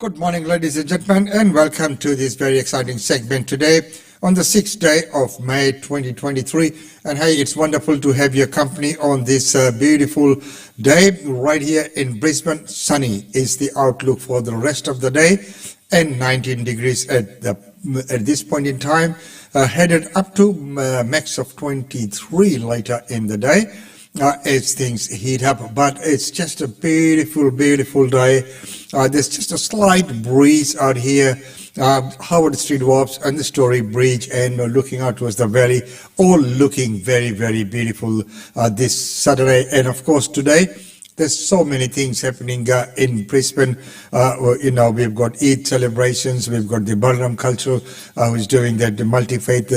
Good morning, ladies and gentlemen, and welcome to this very exciting segment today on the 6th day of May 2023. And hey, it's wonderful to have your company on this beautiful day right here in Brisbane. Sunny is the outlook for the rest of the day, and 19 degrees at this point in time, headed up to max of 23 later in the day. As things heat up, but it's just a beautiful day. There's just a slight breeze out here, Howard Street Wharves and the Story Bridge, and looking out towards the valley, all looking very beautiful this Saturday. And of course today there's so many things happening in Brisbane. We've got Eid celebrations, we've got the Balaram Cultural who's doing that multi-faith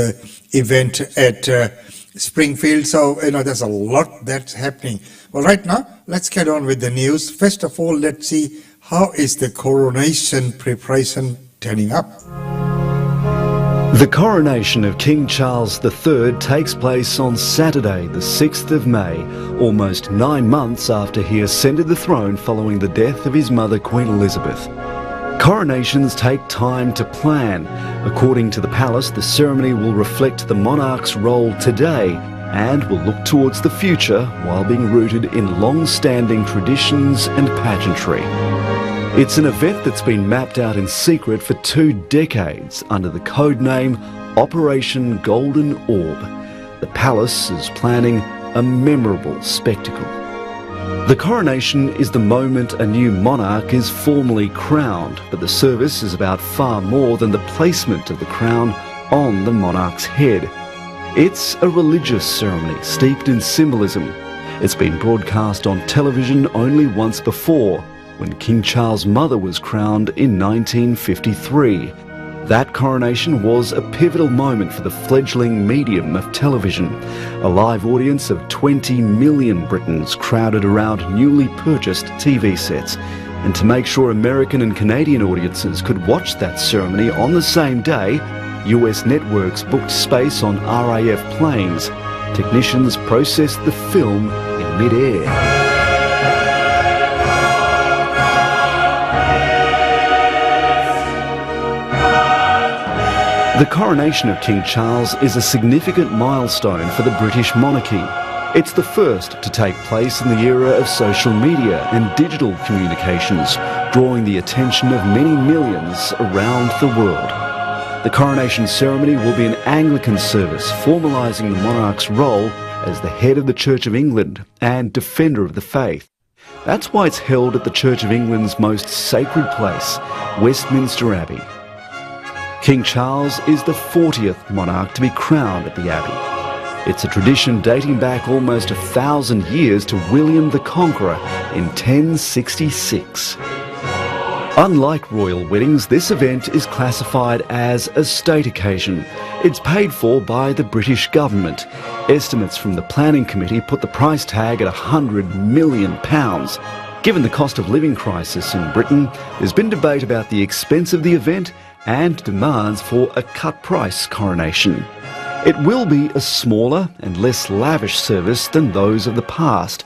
event at Springfield. So, there's a lot that's happening. Well, right now, let's get on with the news. First of all, let's see how is the coronation preparation turning up. The coronation of King Charles III takes place on Saturday, the 6th of May, almost 9 months after he ascended the throne following the death of his mother, Queen Elizabeth. Coronations take time to plan. According to the palace, the ceremony will reflect the monarch's role today and will look towards the future while being rooted in long-standing traditions and pageantry. It's an event that's been mapped out in secret for 2 decades under the code name Operation Golden Orb. The palace is planning a memorable spectacle. The coronation is the moment a new monarch is formally crowned, but the service is about far more than the placement of the crown on the monarch's head. It's a religious ceremony steeped in symbolism. It's been broadcast on television only once before, when King Charles' mother was crowned in 1953. That coronation was a pivotal moment for the fledgling medium of television. A live audience of 20 million Britons crowded around newly purchased TV sets. And to make sure American and Canadian audiences could watch that ceremony on the same day, US networks booked space on RAF planes. Technicians processed the film in mid-air. The coronation of King Charles is a significant milestone for the British monarchy. It's the first to take place in the era of social media and digital communications, drawing the attention of many millions around the world. The coronation ceremony will be an Anglican service, formalising the monarch's role as the head of the Church of England and defender of the faith. That's why it's held at the Church of England's most sacred place, Westminster Abbey. King Charles is the 40th monarch to be crowned at the Abbey. It's a tradition dating back almost 1,000 years to William the Conqueror in 1066. Unlike royal weddings, this event is classified as a state occasion. It's paid for by the British government. Estimates from the planning committee put the price tag at £100 million. Given the cost of living crisis in Britain, there's been debate about the expense of the event and demands for a cut-price coronation. It will be a smaller and less lavish service than those of the past.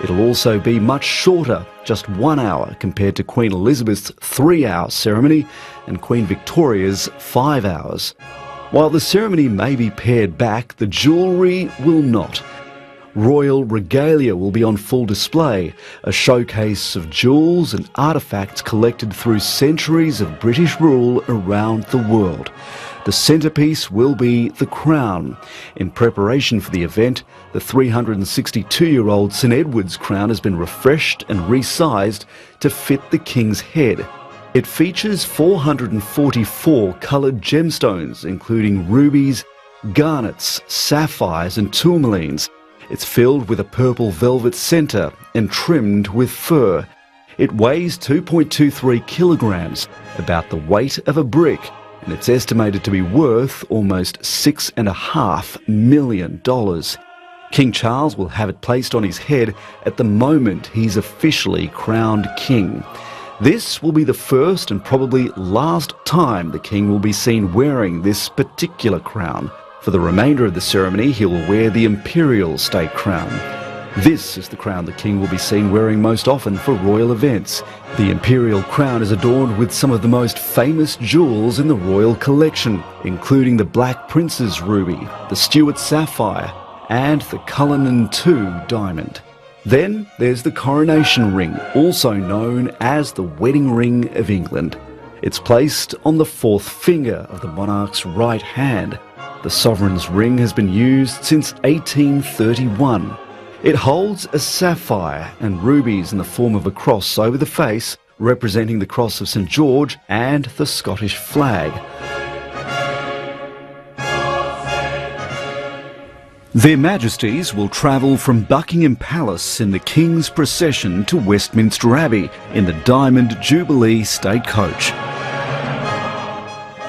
It'll also be much shorter, just 1 hour compared to Queen Elizabeth's 3-hour ceremony and Queen Victoria's 5 hours. While the ceremony may be pared back, the jewellery will not. Royal regalia will be on full display, a showcase of jewels and artefacts collected through centuries of British rule around the world. The centrepiece will be the crown. In preparation for the event, the 362-year-old St Edward's crown has been refreshed and resized to fit the King's head. It features 444 coloured gemstones, including rubies, garnets, sapphires and tourmalines. It's filled with a purple velvet centre and trimmed with fur. It weighs 2.23 kilograms, about the weight of a brick, and it's estimated to be worth almost $6.5 million. King Charles will have it placed on his head at the moment he's officially crowned king. This will be the first and probably last time the king will be seen wearing this particular crown. For the remainder of the ceremony, he will wear the imperial state crown. This is the crown the king will be seen wearing most often for royal events. The imperial crown is adorned with some of the most famous jewels in the royal collection, including the Black Prince's ruby, the Stuart sapphire, and the Cullinan II diamond. Then there's the coronation ring, also known as the wedding ring of England. It's placed on the fourth finger of the monarch's right hand. The sovereign's ring has been used since 1831. It holds a sapphire and rubies in the form of a cross over the face, representing the Cross of St George and the Scottish flag. Their Majesties will travel from Buckingham Palace in the King's procession to Westminster Abbey in the Diamond Jubilee State Coach.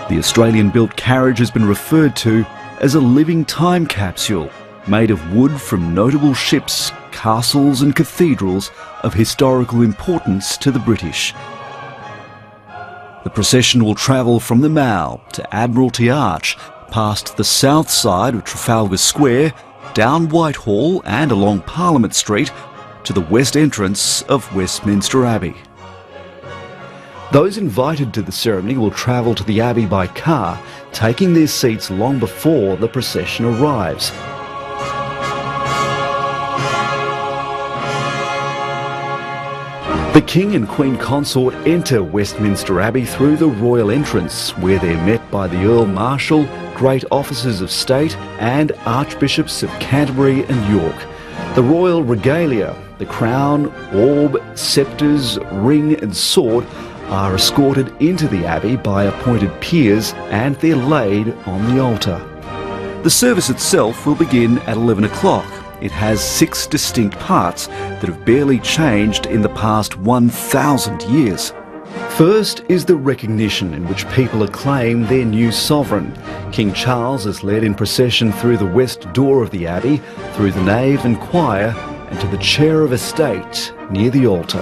The Australian-built carriage has been referred to as a living time capsule, made of wood from notable ships, castles and cathedrals of historical importance to the British. The procession will travel from the Mall to Admiralty Arch, past the south side of Trafalgar Square, down Whitehall and along Parliament Street to the west entrance of Westminster Abbey. Those invited to the ceremony will travel to the Abbey by car, taking their seats long before the procession arrives. The King and Queen Consort enter Westminster Abbey through the royal entrance, where they're met by the Earl Marshal, great officers of state and Archbishops of Canterbury and York. The royal regalia, the crown, orb, sceptres, ring and sword are escorted into the Abbey by appointed peers and they're laid on the altar. The service itself will begin at 11 o'clock. It has 6 distinct parts that have barely changed in the past 1,000 years. First is the recognition, in which people acclaim their new sovereign. King Charles is led in procession through the west door of the Abbey, through the nave and choir, and to the chair of estate near the altar.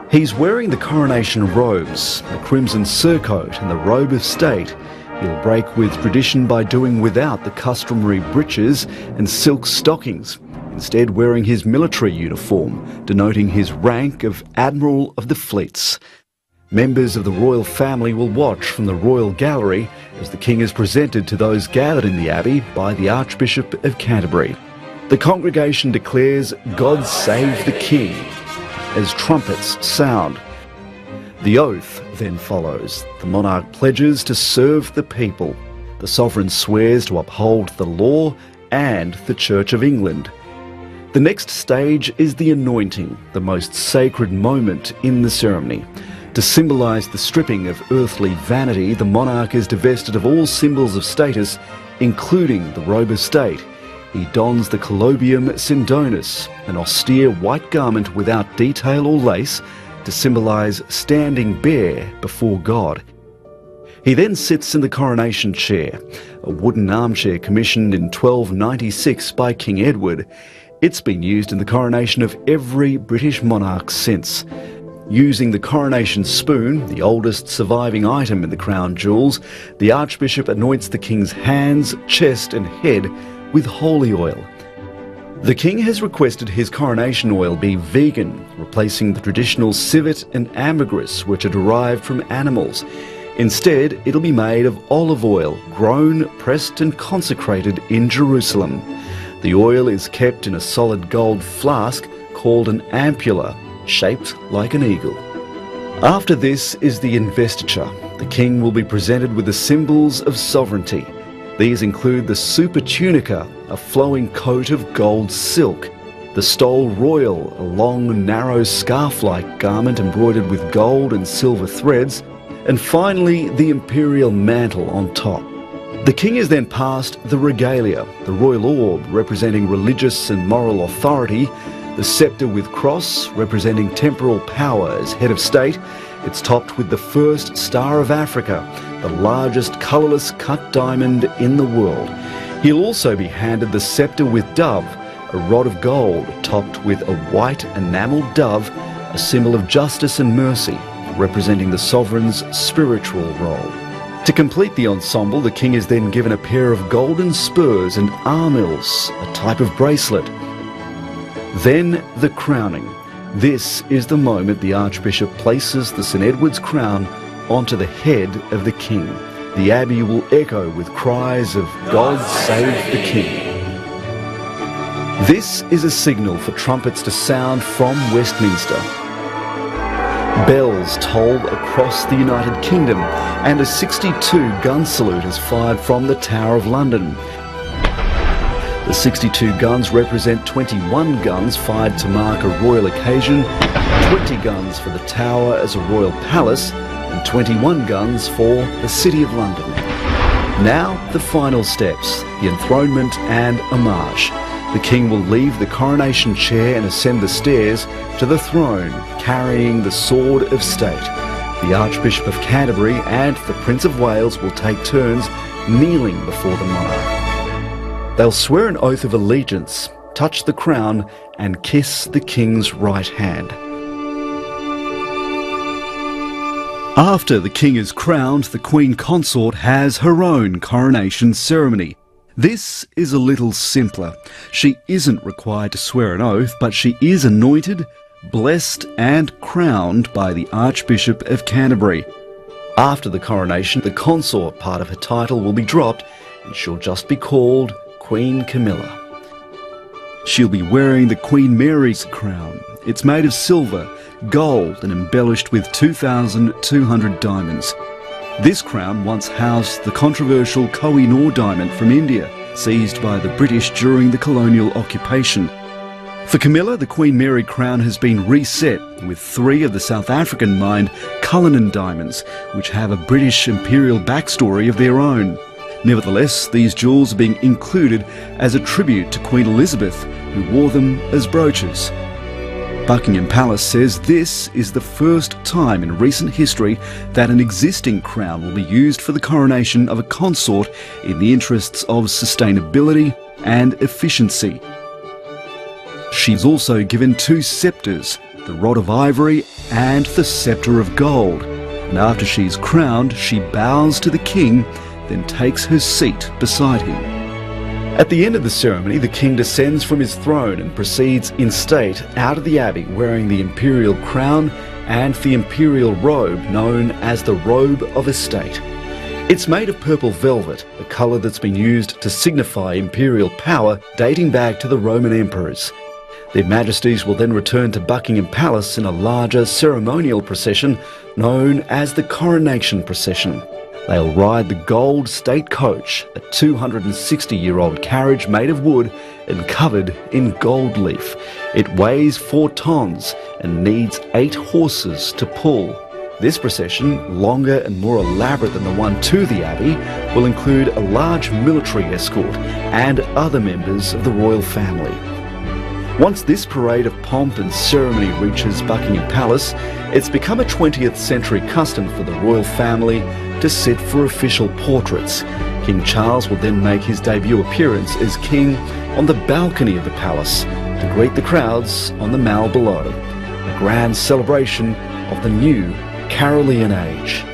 He's wearing the coronation robes, the crimson surcoat and the robe of state. He'll break with tradition by doing without the customary breeches and silk stockings, instead wearing his military uniform, denoting his rank of Admiral of the Fleets. Members of the royal family will watch from the royal gallery as the king is presented to those gathered in the Abbey by the Archbishop of Canterbury. The congregation declares "God Save the King" as trumpets sound. The oath then follows. The monarch pledges to serve the people. The sovereign swears to uphold the law and the Church of England. The next stage is the anointing, the most sacred moment in the ceremony. To symbolise the stripping of earthly vanity, the monarch is divested of all symbols of status, including the robe of state. He dons the Colobium Sindonis, an austere white garment without detail or lace, to symbolise standing bare before God. He then sits in the coronation chair, a wooden armchair commissioned in 1296 by King Edward. It's been used in the coronation of every British monarch since. Using the coronation spoon, the oldest surviving item in the crown jewels, the Archbishop anoints the king's hands, chest and head with holy oil. The king has requested his coronation oil be vegan, replacing the traditional civet and ambergris, which are derived from animals. Instead, it'll be made of olive oil, grown, pressed and consecrated in Jerusalem. The oil is kept in a solid gold flask called an ampulla, shaped like an eagle. After this is the investiture. The king will be presented with the symbols of sovereignty. These include the supertunica, a flowing coat of gold silk, the stole royal, a long, narrow scarf-like garment embroidered with gold and silver threads, and finally the imperial mantle on top. The king is then passed the regalia, the royal orb representing religious and moral authority, the sceptre with cross representing temporal power as head of state. It's topped with the first Star of Africa, the largest colourless cut diamond in the world. He'll also be handed the sceptre with dove, a rod of gold topped with a white enamelled dove, a symbol of justice and mercy, representing the sovereign's spiritual role. To complete the ensemble, the king is then given a pair of golden spurs and armills, a type of bracelet. Then the crowning. This is the moment the Archbishop places the St Edward's crown onto the head of the King. The Abbey will echo with cries of "God save the King." This is a signal for trumpets to sound from Westminster. Bells toll across the United Kingdom, and a 62-gun salute is fired from the Tower of London. The 62 guns represent 21 guns fired to mark a royal occasion, 20 guns for the Tower as a royal palace, and 21 guns for the City of London. Now the final steps, the enthronement and homage. The King will leave the coronation chair and ascend the stairs to the throne, carrying the sword of state. The Archbishop of Canterbury and the Prince of Wales will take turns kneeling before the monarch. They'll swear an oath of allegiance, touch the crown and kiss the King's right hand. After the King is crowned, the Queen Consort has her own coronation ceremony. This is a little simpler. She isn't required to swear an oath, but she is anointed, blessed and crowned by the Archbishop of Canterbury. After the coronation, the consort part of her title will be dropped and she'll just be called Queen Camilla. She'll be wearing the Queen Mary's crown. It's made of silver, gold and embellished with 2,200 diamonds. This crown once housed the controversial Koh-i-Noor diamond from India, seized by the British during the colonial occupation. For Camilla, the Queen Mary crown has been reset with 3 of the South African mined Cullinan diamonds, which have a British imperial backstory of their own. Nevertheless, these jewels are being included as a tribute to Queen Elizabeth, who wore them as brooches. Buckingham Palace says this is the first time in recent history that an existing crown will be used for the coronation of a consort in the interests of sustainability and efficiency. She's also given 2 sceptres, the Rod of Ivory and the Sceptre of Gold. And after she's crowned, she bows to the King, then takes her seat beside him. At the end of the ceremony, the King descends from his throne and proceeds in state out of the Abbey wearing the imperial crown and the imperial robe known as the Robe of Estate. It's made of purple velvet, a colour that's been used to signify imperial power dating back to the Roman emperors. Their Majesties will then return to Buckingham Palace in a larger ceremonial procession known as the Coronation Procession. They'll ride the gold state coach, a 260-year-old carriage made of wood and covered in gold leaf. It weighs 4 tons and needs 8 horses to pull. This procession, longer and more elaborate than the one to the Abbey, will include a large military escort and other members of the royal family. Once this parade of pomp and ceremony reaches Buckingham Palace, it's become a 20th century custom for the royal family to sit for official portraits. King Charles will then make his debut appearance as king on the balcony of the palace to greet the crowds on the Mall below, a grand celebration of the new Carolean age.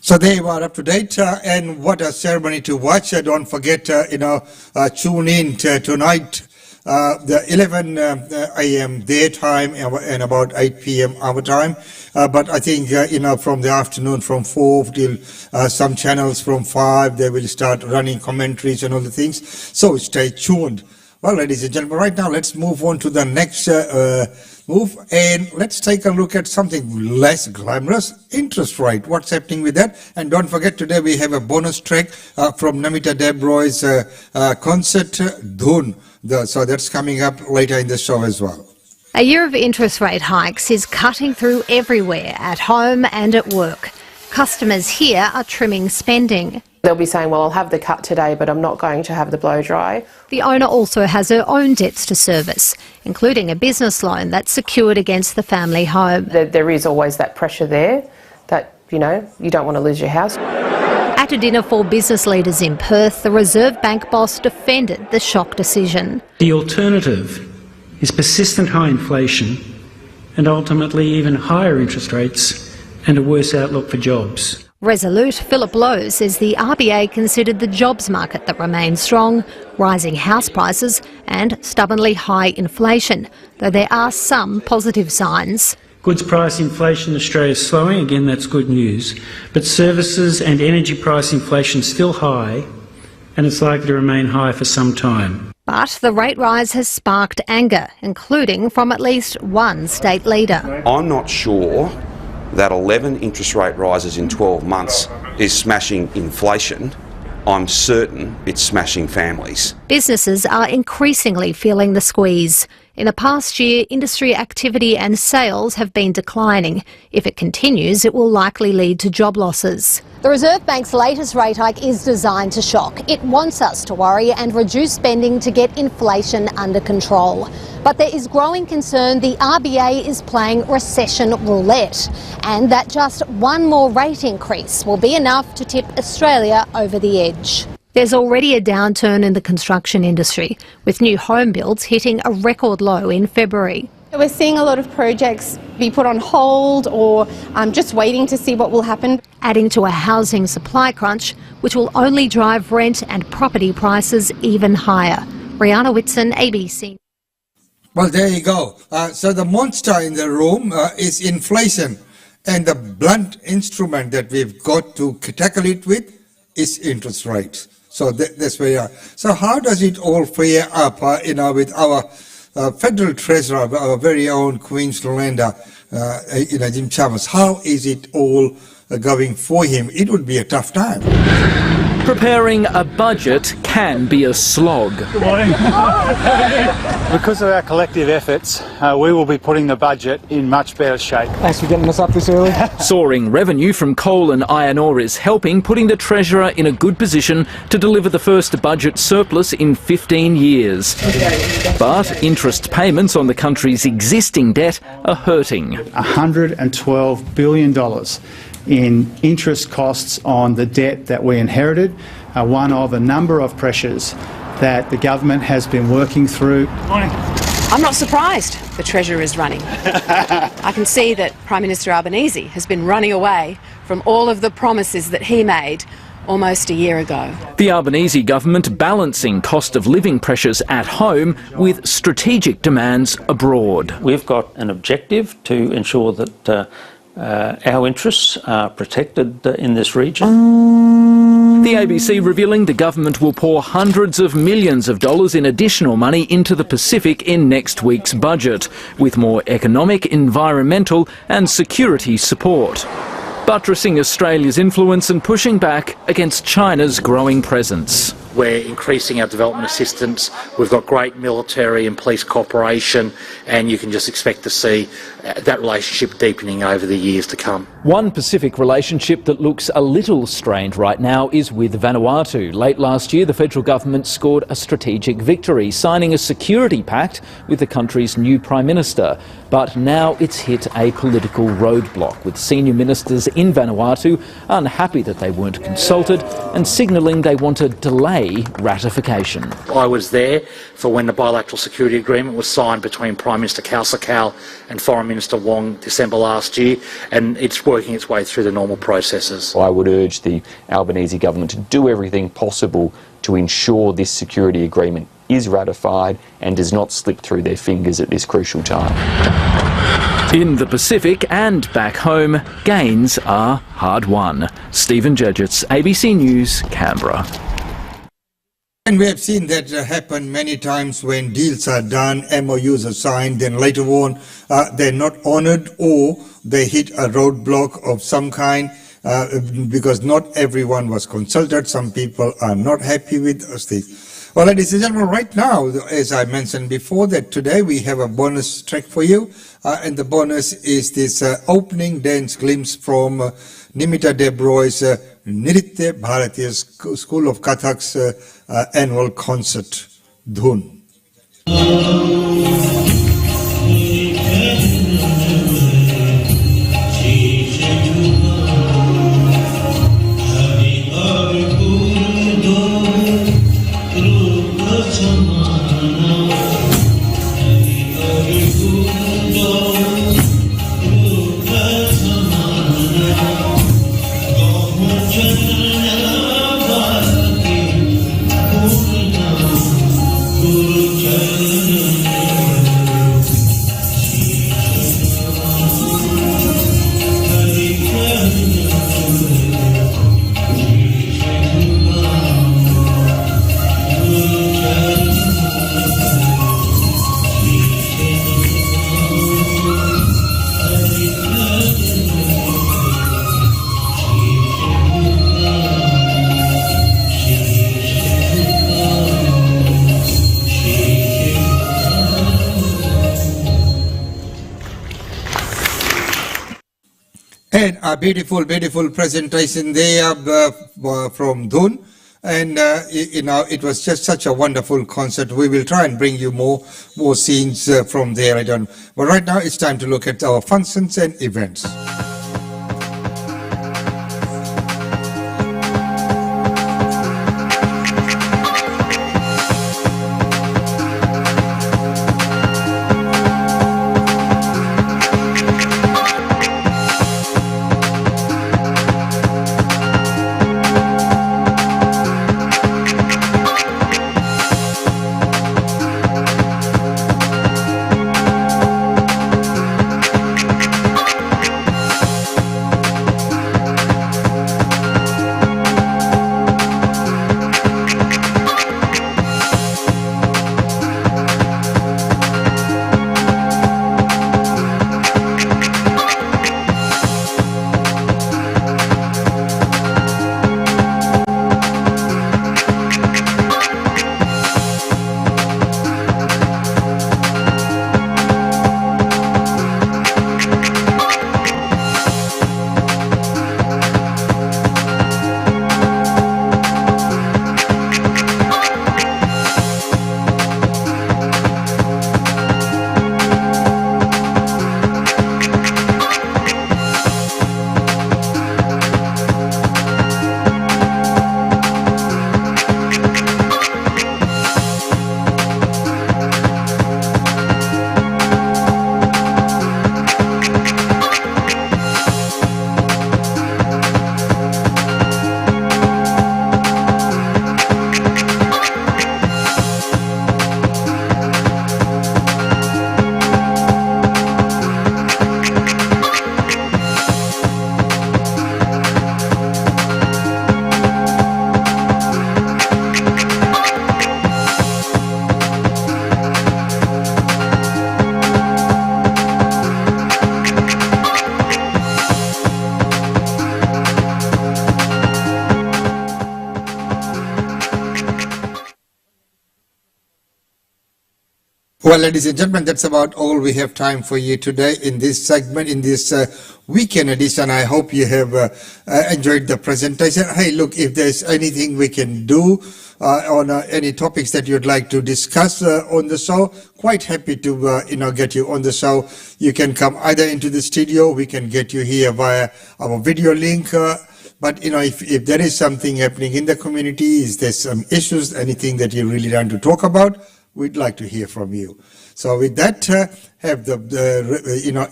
So there you are, up to date, and what a ceremony to watch. Don't forget, tune in tonight, the 11 a.m. their time and about 8 p.m. our time. But I think, from the afternoon from 4 till some channels from 5, they will start running commentaries and all the things. So stay tuned. Well, ladies and gentlemen, right now let's move on to the next move, and let's take a look at something less glamorous, interest rate. What's happening with that? And don't forget, today we have a bonus track from Namita Debroy's concert, Dhun. So that's coming up later in the show as well. A year of interest rate hikes is cutting through everywhere, at home and at work. Customers here are trimming spending. They'll be saying, well, I'll have the cut today, but I'm not going to have the blow dry. The owner also has her own debts to service, including a business loan that's secured against the family home. There is always that pressure there that, you don't want to lose your house. At a dinner for business leaders in Perth, the Reserve Bank boss defended the shock decision. The alternative is persistent high inflation and ultimately even higher interest rates and a worse outlook for jobs. Resolute Philip Lowe says the RBA considered the jobs market that remains strong, rising house prices and stubbornly high inflation, though there are some positive signs. Goods price inflation in Australia is slowing, again that's good news, but services and energy price inflation is still high and it's likely to remain high for some time. But the rate rise has sparked anger, including from at least one state leader. I'm not sure that 11 interest rate rises in 12 months is smashing inflation. I'm certain it's smashing families. Businesses are increasingly feeling the squeeze. In the past year, industry activity and sales have been declining. If it continues, it will likely lead to job losses. The Reserve Bank's latest rate hike is designed to shock. It wants us to worry and reduce spending to get inflation under control. But there is growing concern the RBA is playing recession roulette and that just one more rate increase will be enough to tip Australia over the edge. There's already a downturn in the construction industry, with new home builds hitting a record low in February. We're seeing a lot of projects be put on hold or just waiting to see what will happen. Adding to a housing supply crunch, which will only drive rent and property prices even higher. Rihanna Whitson, ABC. Well, there you go. So the monster in the room is inflation, and the blunt instrument that we've got to tackle it with is interest rates. So that's where we are. So how does it all fare up, with our Federal Treasurer, our very own Queenslander, Jim Chalmers? How is it all going for him? It would be a tough time. Preparing a budget can be a slog. Good morning. Because of our collective efforts, we will be putting the budget in much better shape. Thanks for getting us up this early. Soaring revenue from coal and iron ore is helping, putting the Treasurer in a good position to deliver the first budget surplus in 15 years. But interest payments on the country's existing debt are hurting. $112 billion in interest costs on the debt that we inherited, one of a number of pressures that the government has been working through. I'm not surprised the Treasurer is running. I can see that Prime Minister Albanese has been running away from all of the promises that he made almost a year ago. The Albanese government balancing cost of living pressures at home with strategic demands abroad. We've got an objective to ensure that our interests are protected in this region. The ABC revealing the government will pour hundreds of millions of dollars in additional money into the Pacific in next week's budget, with more economic, environmental and security support, buttressing Australia's influence and pushing back against China's growing presence. We're increasing our development assistance. We've got great military and police cooperation, and you can just expect to see that relationship deepening over the years to come. One Pacific relationship that looks a little strained right now is with Vanuatu. Late last year, the federal government scored a strategic victory, signing a security pact with the country's new Prime Minister. But now it's hit a political roadblock, with senior ministers in Vanuatu unhappy that they weren't consulted and signalling they want to delay ratification. I was there for when the bilateral security agreement was signed between Prime Minister Kausalkal and Foreign Minister Wong December last year, and it's working its way through the normal processes. I would urge the Albanese government to do everything possible to ensure this security agreement is ratified and does not slip through their fingers at this crucial time. In the Pacific and back home, gains are hard won. Stephen Judgetts, ABC News, Canberra. And we have seen that happen many times when deals are done, MOUs are signed, then later on they're not honoured or they hit a roadblock of some kind because not everyone was consulted. Some people are not happy with this. Well, ladies and gentlemen, right now, as I mentioned before, that today we have a bonus track for you. And the bonus is this opening dance glimpse from Nimita Debroy's Nritya Bharatiya School of Kathak's annual concert, Dhun. And a beautiful, beautiful presentation there from Dhun. And, it was just such a wonderful concert. We will try and bring you more scenes from there. But right now it's time to look at our functions and events. Well, ladies and gentlemen, that's about all we have time for you today in this segment, in this weekend edition. I hope you have enjoyed the presentation. Hey, look, if there's anything we can do on any topics that you'd like to discuss on the show, quite happy to get you on the show. You can come either into the studio, we can get you here via our video link. But if there is something happening in the community, is there some issues, anything that you really want to talk about, we'd like to hear from you. So with that, have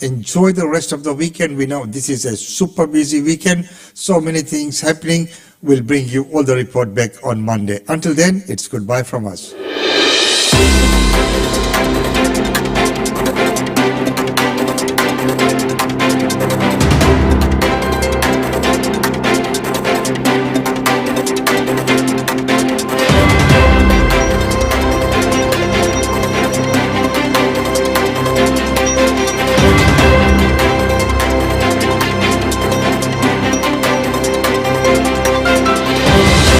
enjoy the rest of the weekend. We know this is a super busy weekend, so many things happening. We'll bring you all the report back on Monday. Until then, it's goodbye from us.